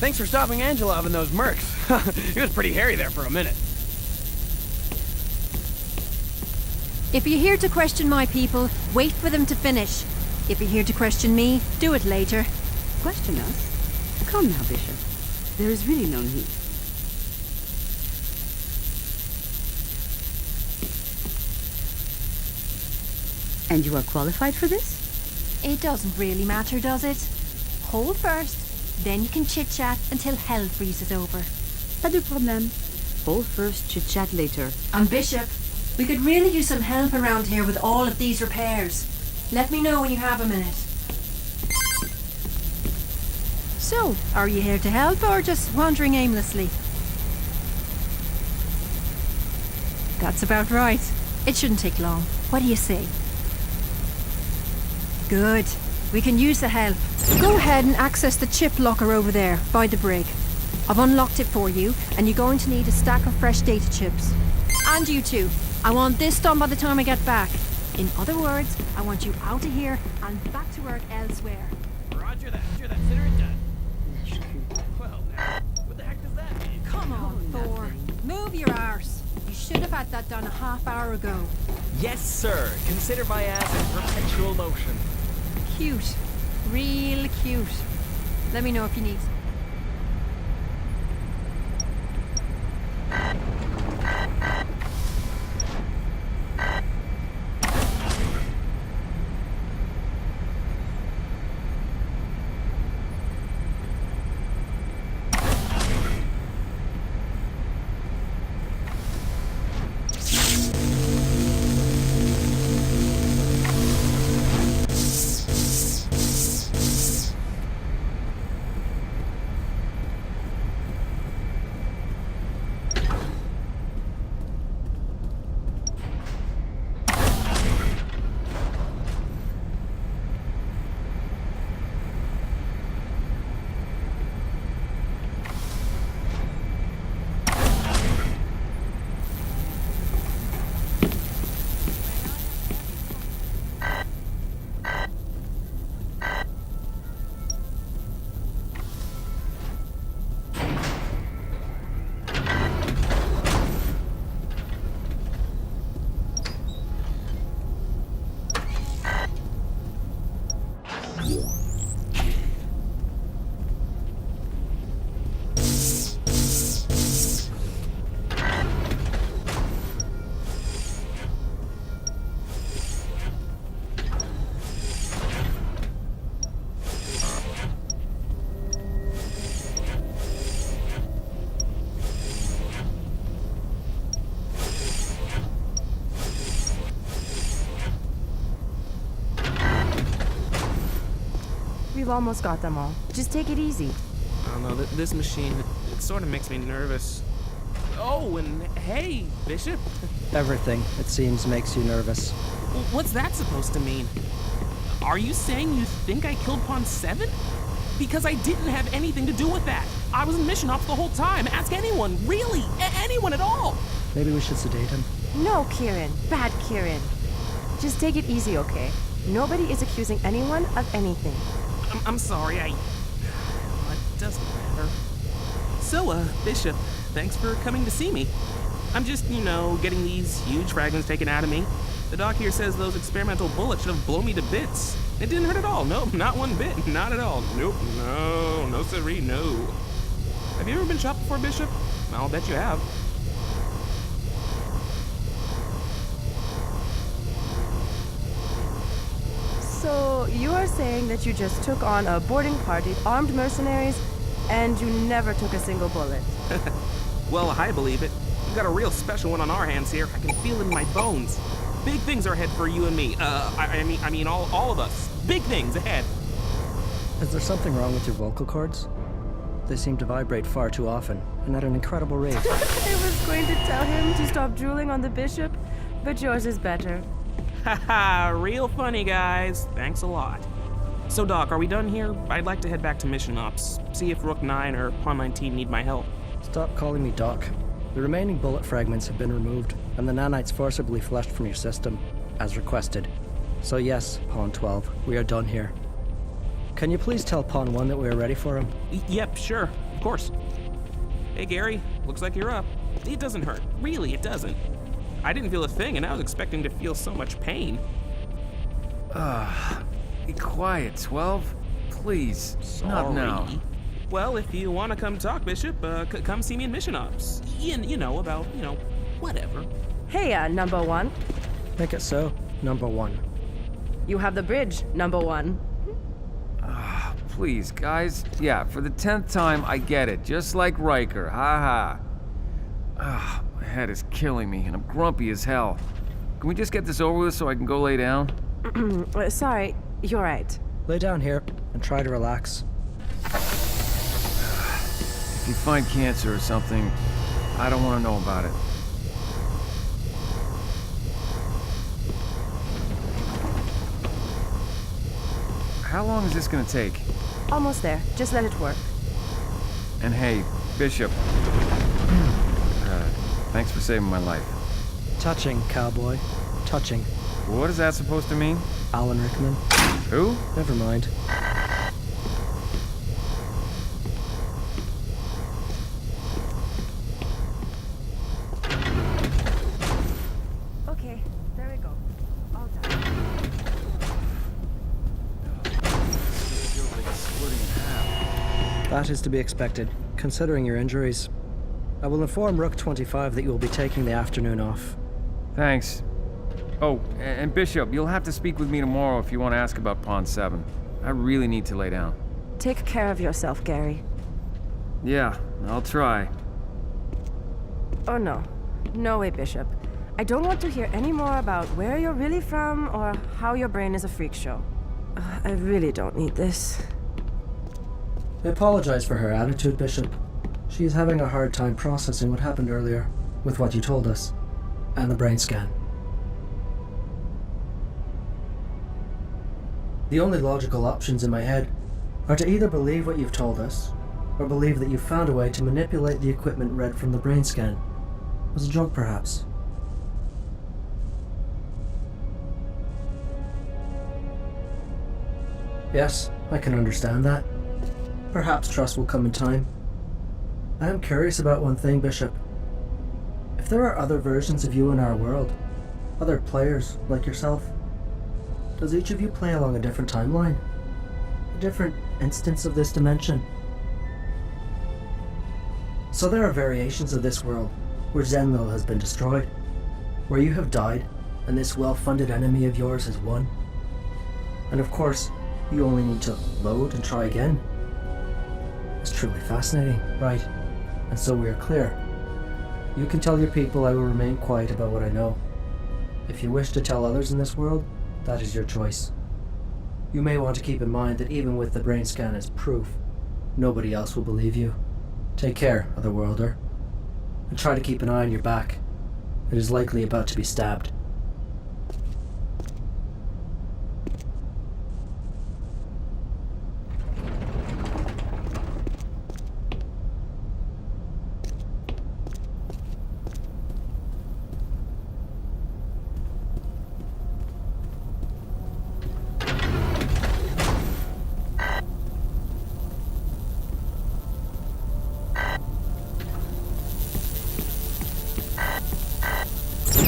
Thanks for stopping Angelov and those mercs. He was pretty hairy there for a minute. If you're here to question my people, wait for them to finish. If you're here to question me, do it later. Question us? Come now, Bishop. There is really no need. And you are qualified for this? It doesn't really matter, does it? Hold first, then you can chit-chat until hell freezes over. Pas de problème. Hold first, chit-chat later. And Bishop, we could really use some help around here with all of these repairs. Let me know when you have a minute. So, are you here to help or just wandering aimlessly? That's about right. It shouldn't take long. What do you say? Good. We can use the help. Go ahead and access the chip locker over there, by the brig. I've unlocked it for you, and you're going to need a stack of fresh data chips. And you too. I want this done by the time I get back. In other words, I want you out of here and back to work elsewhere. Roger that. Consider it done. Well, now, what the heck does that mean? Come on, Thor. Move your arse. You should have had that done a half hour ago. Yes, sir. Consider my ass in perpetual motion. Cute. Real cute. Let me know if you need some. We've almost got them all. Just take it easy. I don't know, this machine, it sort of makes me nervous. Oh, and hey, Bishop. Everything, it seems, makes you nervous. What's that supposed to mean? Are you saying you think I killed Pawn 7? Because I didn't have anything to do with that. I was in mission ops the whole time. Ask anyone, really, anyone at all. Maybe we should sedate him. No, Kieran. Bad Kieran. Just take it easy, okay? Nobody is accusing anyone of anything. I'm sorry, it doesn't matter. So, Bishop, thanks for coming to see me. I'm just, getting these huge fragments taken out of me. The doc here says those experimental bullets should have blown me to bits. It didn't hurt at all. Nope, not one bit. Not at all. Nope, no siree, no. Have you ever been shot before, Bishop? I'll bet you have. So, you are saying that you just took on a boarding party of armed mercenaries, and you never took a single bullet? Well, I believe it. We've got a real special one on our hands here. I can feel it in my bones. Big things are ahead for you and me. I mean all of us. Big things ahead. Is there something wrong with your vocal cords? They seem to vibrate far too often, and at an incredible rate. I was going to tell him to stop drooling on the bishop, but yours is better. Haha, real funny, guys. Thanks a lot. So, Doc, are we done here? I'd like to head back to mission ops, see if Rook 9 or Pawn 19 need my help. Stop calling me Doc. The remaining bullet fragments have been removed, and the nanites forcibly flushed from your system, as requested. So yes, Pawn 12, we are done here. Can you please tell Pawn 1 that we are ready for him? Yep, sure. Of course. Hey, Gary. Looks like you're up. It doesn't hurt. Really, it doesn't. I didn't feel a thing, and I was expecting to feel so much pain. Be quiet, 12. Please. Not now. Well, if you want to come talk, Bishop, come see me in Mission Ops. About, whatever. Hey, number 1. Make it so, number 1. You have the bridge, number 1. Please, guys. Yeah, for the 10th time, I get it. Just like Riker. Ha ha. My head is killing me, and I'm grumpy as hell. Can we just get this over with so I can go lay down? Sorry, you're right. Lay down here and try to relax. If you find cancer or something, I don't want to know about it. How long is this gonna take? Almost there. Just let it work. And hey, Bishop. Thanks for saving my life. Touching, cowboy. Touching. What is that supposed to mean? Alan Rickman. Who? Never mind. Okay, there we go. All done. That is to be expected, considering your injuries. I will inform Rook 25 that you will be taking the afternoon off. Thanks. Oh, and Bishop, you'll have to speak with me tomorrow if you want to ask about Pawn 7. I really need to lay down. Take care of yourself, Gary. Yeah, I'll try. Oh no. No way, Bishop. I don't want to hear any more about where you're really from or how your brain is a freak show. I really don't need this. I apologize for her attitude, Bishop. She is having a hard time processing what happened earlier with what you told us and the brain scan. The only logical options in my head are to either believe what you've told us or believe that you've found a way to manipulate the equipment read from the brain scan. As a joke, perhaps. Yes, I can understand that. Perhaps trust will come in time. I am curious about one thing, Bishop. If there are other versions of you in our world, other players like yourself, does each of you play along a different timeline? A different instance of this dimension? So there are variations of this world where Zenlo has been destroyed, where you have died and this well-funded enemy of yours has won. And of course, you only need to load and try again. It's truly fascinating, right? And so we are clear. You can tell your people I will remain quiet about what I know. If you wish to tell others in this world, that is your choice. You may want to keep in mind that even with the brain scan as proof, nobody else will believe you. Take care, Otherworlder. And try to keep an eye on your back. It is likely about to be stabbed.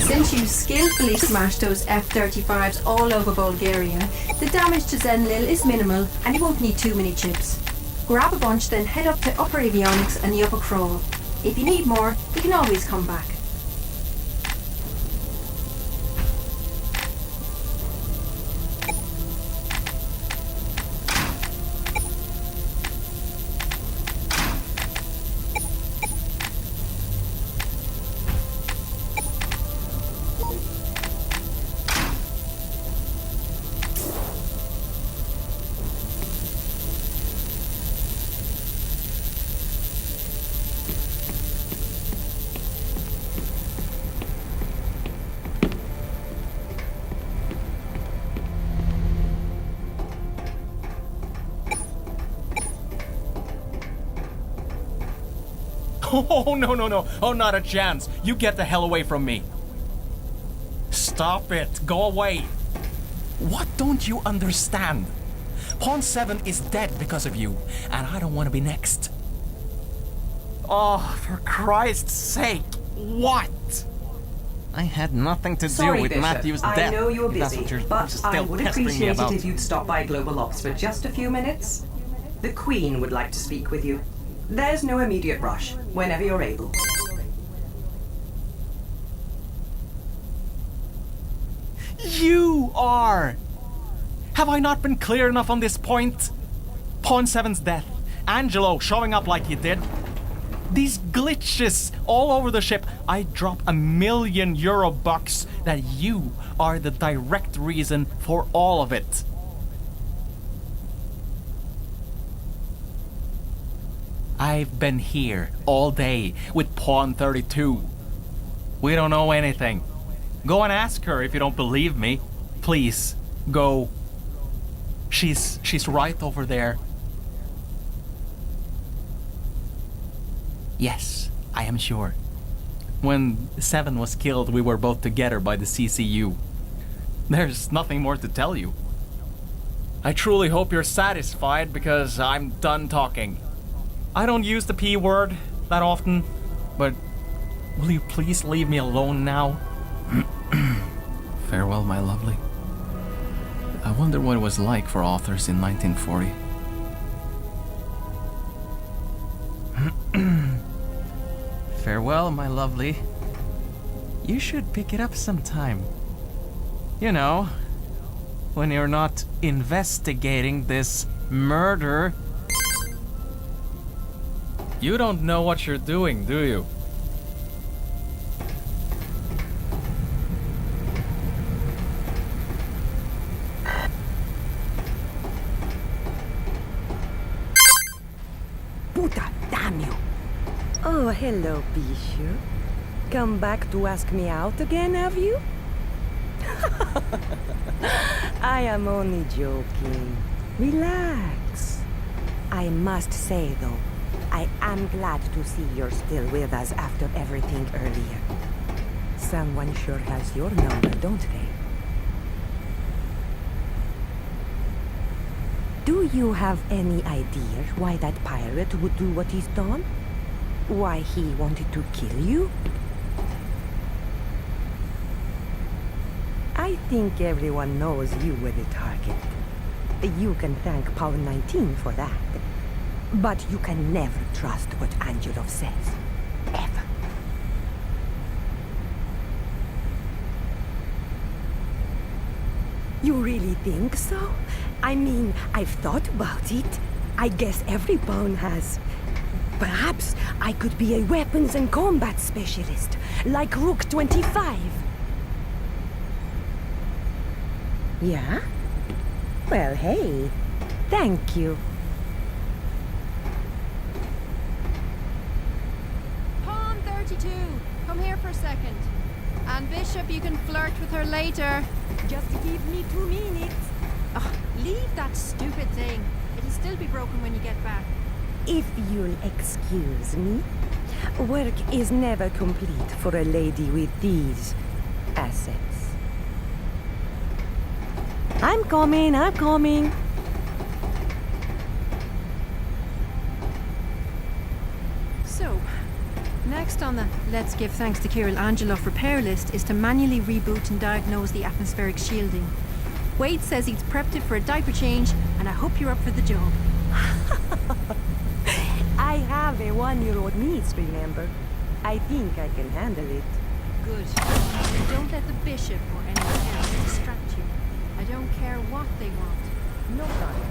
Since you skillfully smashed those F-35s all over Bulgaria, the damage to Zenlil is minimal and you won't need too many chips. Grab a bunch, then head up to Upper Avionics and the Upper Crawl. If you need more, you can always come back. Oh, no. Oh, not a chance. You get the hell away from me. Stop it. Go away. What don't you understand? Pawn 7 is dead because of you, and I don't want to be next. Oh, for Christ's sake, what? I had nothing to Sorry, do with Bishop. Matthew's death. I know you're if that's busy, what you're but still I would pestering me appreciate about. it if you'd stop by Global Ops for just a few minutes. The Queen would like to speak with you. There's no immediate rush, whenever you're able. You are! Have I not been clear enough on this point? Pawn 7's death, Angelo showing up like he did, these glitches all over the ship. I drop €1 million bucks that you are the direct reason for all of it. I've been here all day with Pawn 32. We don't know anything. Go and ask her if you don't believe me. Please, go. She's right over there. Yes, I am sure. When 7 was killed, we were both together by the CCU. There's nothing more to tell you. I truly hope you're satisfied because I'm done talking. I don't use the P word that often, but will you please leave me alone now? Farewell, my lovely. I wonder what it was like for authors in 1940. Farewell, my lovely. You should pick it up sometime. You know, when you're not investigating this murder. You don't know what you're doing, do you? Puta, damn you! Oh, hello, Bishop. Come back to ask me out again, have you? I am only joking. Relax. I must say, though, I am glad to see you're still with us after everything earlier. Someone sure has your number, don't they? Do you have any idea why that pirate would do what he's done? Why he wanted to kill you? I think everyone knows you were the target. You can thank Power 19 for that. But you can never trust what Angelov says. Ever. You really think so? I mean, I've thought about it. I guess every pawn has. Perhaps I could be a weapons and combat specialist, like Rook 25. Yeah? Well, hey. Thank you. Pawn 32, come here for a second. And Bishop, you can flirt with her later. Just give me 2 minutes. Oh, leave that stupid thing. It'll still be broken when you get back. If you'll excuse me, work is never complete for a lady with these assets. I'm coming. So, next on the Let's Give Thanks to Kirill Angelov repair list is to manually reboot and diagnose the atmospheric shielding. Wade says he's prepped it for a diaper change, and I hope you're up for the job. I have a 1-year-old niece, remember? I think I can handle it. Good. Don't let the Bishop or anyone else distract you. I don't care what they want. No problem.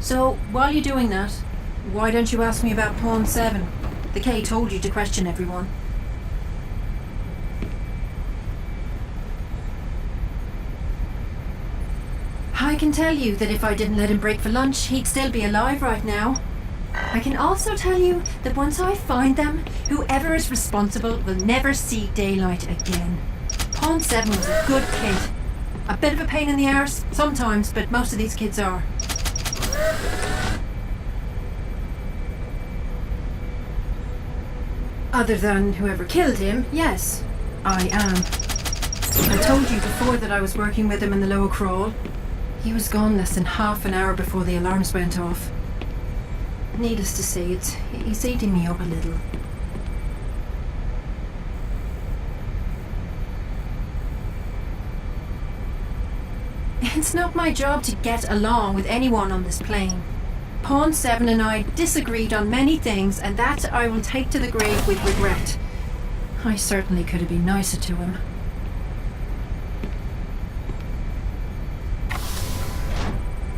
So, while you're doing that, why don't you ask me about Pawn 7? The K told you to question everyone. I can tell you that if I didn't let him break for lunch, he'd still be alive right now. I can also tell you that once I find them, whoever is responsible will never see daylight again. Pawn 7 was a good kid. A bit of a pain in the arse, sometimes, but most of these kids are. Other than whoever killed him, yes, I am. I told you before that I was working with him in the lower crawl. He was gone less than half an hour before the alarms went off. Needless to say, he's eating me up a little. It's not my job to get along with anyone on this plane. Pawn 7 and I disagreed on many things, and that I will take to the grave with regret. I certainly could have been nicer to him.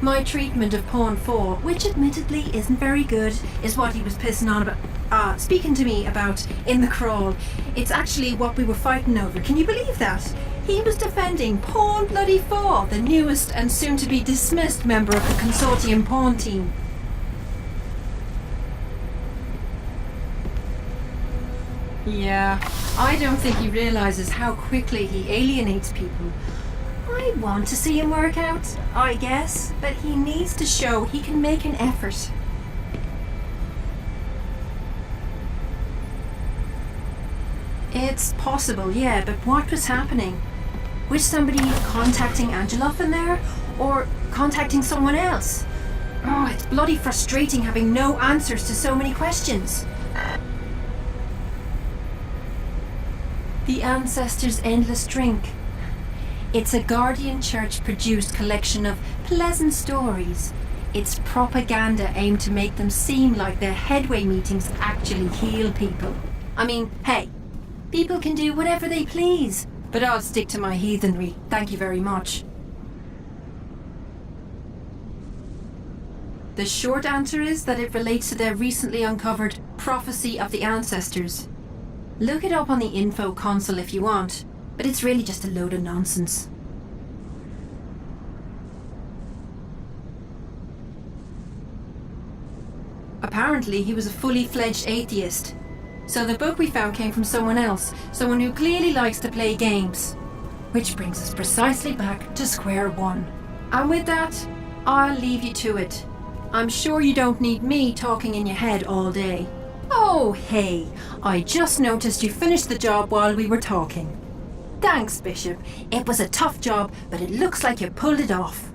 My treatment of Pawn 4, which admittedly isn't very good, is what he was pissing on about, speaking to me about in the crawl. It's actually what we were fighting over. Can you believe that? He was defending Pawn bloody 4, the newest and soon-to-be dismissed member of the Consortium Pawn team. Yeah, I don't think he realizes how quickly he alienates people. I want to see him work out, I guess, but he needs to show he can make an effort. It's possible, yeah, but what was happening? Was somebody contacting Angelov in there? Or contacting someone else? Oh, it's bloody frustrating having no answers to so many questions. The Ancestors' Endless Drink. It's a Guardian Church-produced collection of pleasant stories. It's propaganda aimed to make them seem like their headway meetings actually heal people. I mean, hey, people can do whatever they please, but I'll stick to my heathenry, thank you very much. The short answer is that it relates to their recently uncovered Prophecy of the Ancestors. Look it up on the info console if you want, but it's really just a load of nonsense. Apparently he was a fully fledged atheist. So the book we found came from someone else, someone who clearly likes to play games. Which brings us precisely back to square one. And with that, I'll leave you to it. I'm sure you don't need me talking in your head all day. Oh, hey, I just noticed you finished the job while we were talking. Thanks, Bishop. It was a tough job, but it looks like you pulled it off.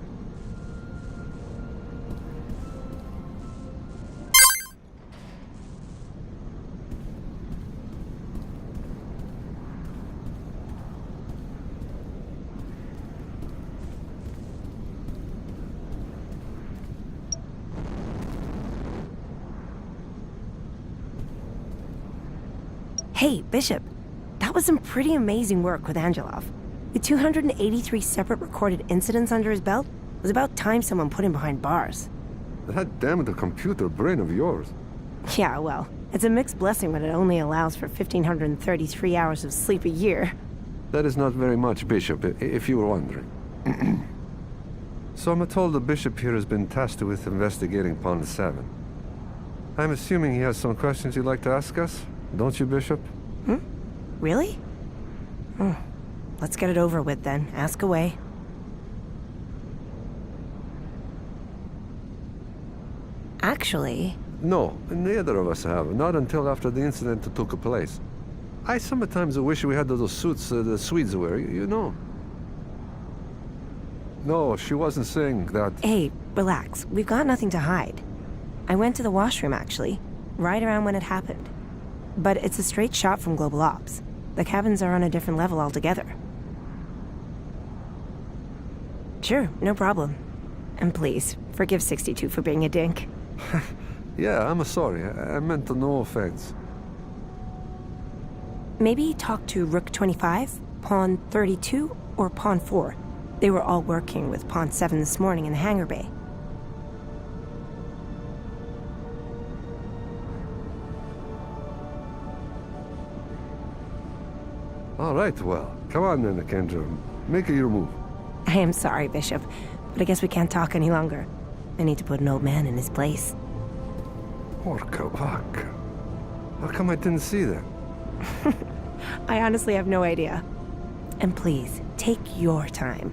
Hey, Bishop. That was some pretty amazing work with Angelov. With 283 separate recorded incidents under his belt, it was about time someone put him behind bars. That damned computer brain of yours. Yeah, well, it's a mixed blessing when it only allows for 1,533 hours of sleep a year. That is not very much, Bishop, if you were wondering. So I'm told the Bishop here has been tasked with investigating Pawn 7. I'm assuming he has some questions you'd like to ask us, don't you, Bishop? Really? Let's get it over with then. Ask away. Actually... No, neither of us have. Not until after the incident took place. I sometimes wish we had those suits the Swedes wear, you know. No, she wasn't saying that. Hey, relax. We've got nothing to hide. I went to the washroom, actually. Right around when it happened. But it's a straight shot from Global Ops. The cabins are on a different level altogether. Sure, no problem. And please, forgive 62 for being a dink. Yeah, I'm sorry. I meant no offense. Maybe talk to Rook 25, Pawn 32, or Pawn 4. They were all working with Pawn 7 this morning in the hangar bay. All right, well, come on then, Kendra. Make your move. I am sorry, Bishop, but I guess we can't talk any longer. I need to put an old man in his place. Orca vaca. How come I didn't see that? I honestly have no idea. And please, take your time.